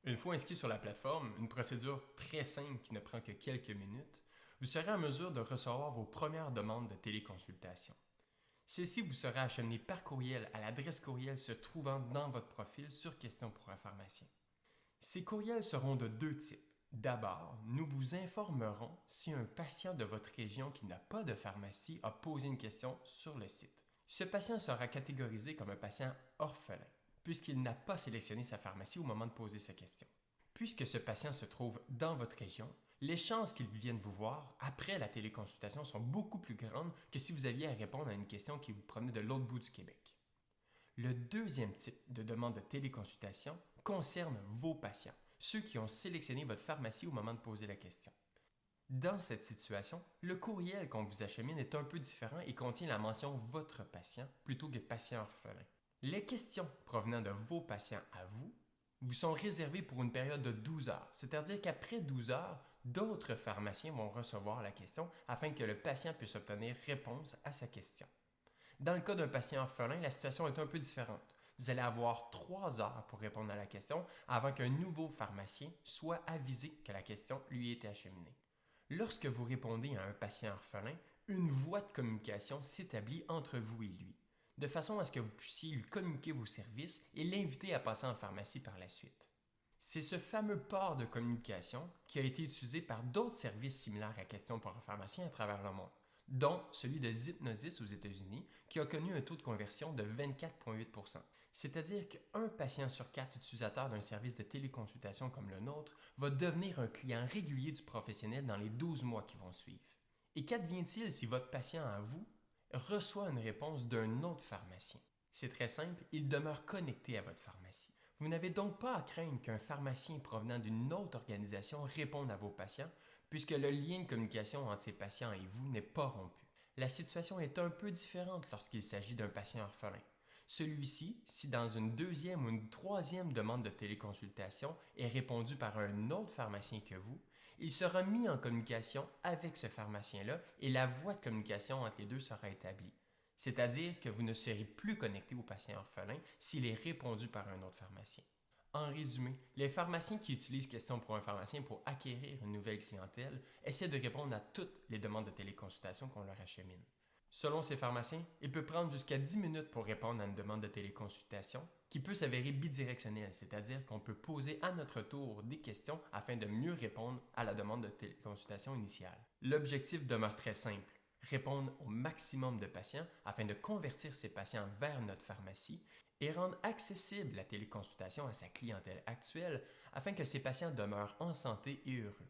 Une fois inscrit sur la plateforme, une procédure très simple qui ne prend que quelques minutes, vous serez en mesure de recevoir vos premières demandes de téléconsultation. Celles-ci vous seraient acheminées par courriel à l'adresse courriel se trouvant dans votre profil sur Questions pour un pharmacien. Ces courriels seront de deux types. D'abord, nous vous informerons si un patient de votre région qui n'a pas de pharmacie a posé une question sur le site. Ce patient sera catégorisé comme un patient orphelin, puisqu'il n'a pas sélectionné sa pharmacie au moment de poser sa question. Puisque ce patient se trouve dans votre région, les chances qu'il vienne vous voir après la téléconsultation sont beaucoup plus grandes que si vous aviez à répondre à une question qui vous prenait de l'autre bout du Québec. Le deuxième type de demande de téléconsultation concerne vos patients, ceux qui ont sélectionné votre pharmacie au moment de poser la question. Dans cette situation, le courriel qu'on vous achemine est un peu différent et contient la mention votre patient plutôt que patient orphelin. Les questions provenant de vos patients à vous sont réservées pour une période de 12 heures, c'est-à-dire qu'après 12 heures, d'autres pharmaciens vont recevoir la question afin que le patient puisse obtenir réponse à sa question. Dans le cas d'un patient orphelin, la situation est un peu différente. Vous allez avoir 3 heures pour répondre à la question avant qu'un nouveau pharmacien soit avisé que la question lui ait été acheminée. Lorsque vous répondez à un patient orphelin, une voie de communication s'établit entre vous et lui, de façon à ce que vous puissiez lui communiquer vos services et l'inviter à passer en pharmacie par la suite. C'est ce fameux port de communication qui a été utilisé par d'autres services similaires à Questions pour un pharmacien à travers le monde, dont celui de Zipnosis aux États-Unis, qui a connu un taux de conversion de 24,8%. C'est-à-dire qu'un patient sur 4 utilisateurs d'un service de téléconsultation comme le nôtre va devenir un client régulier du professionnel dans les 12 mois qui vont suivre. Et qu'advient-il si votre patient à vous reçoit une réponse d'un autre pharmacien? C'est très simple, il demeure connecté à votre pharmacie. Vous n'avez donc pas à craindre qu'un pharmacien provenant d'une autre organisation réponde à vos patients, puisque le lien de communication entre ces patients et vous n'est pas rompu. La situation est un peu différente lorsqu'il s'agit d'un patient orphelin. Celui-ci, si dans une deuxième ou une troisième demande de téléconsultation est répondue par un autre pharmacien que vous, il sera mis en communication avec ce pharmacien-là et la voie de communication entre les deux sera établie. C'est-à-dire que vous ne serez plus connecté au patient orphelin s'il est répondu par un autre pharmacien. En résumé, les pharmaciens qui utilisent Questions pour un pharmacien pour acquérir une nouvelle clientèle essaient de répondre à toutes les demandes de téléconsultation qu'on leur achemine. Selon ces pharmaciens, il peut prendre jusqu'à 10 minutes pour répondre à une demande de téléconsultation qui peut s'avérer bidirectionnelle, c'est-à-dire qu'on peut poser à notre tour des questions afin de mieux répondre à la demande de téléconsultation initiale. L'objectif demeure très simple, répondre au maximum de patients afin de convertir ces patients vers notre pharmacie et rendre accessible la téléconsultation à sa clientèle actuelle afin que ces patients demeurent en santé et heureux.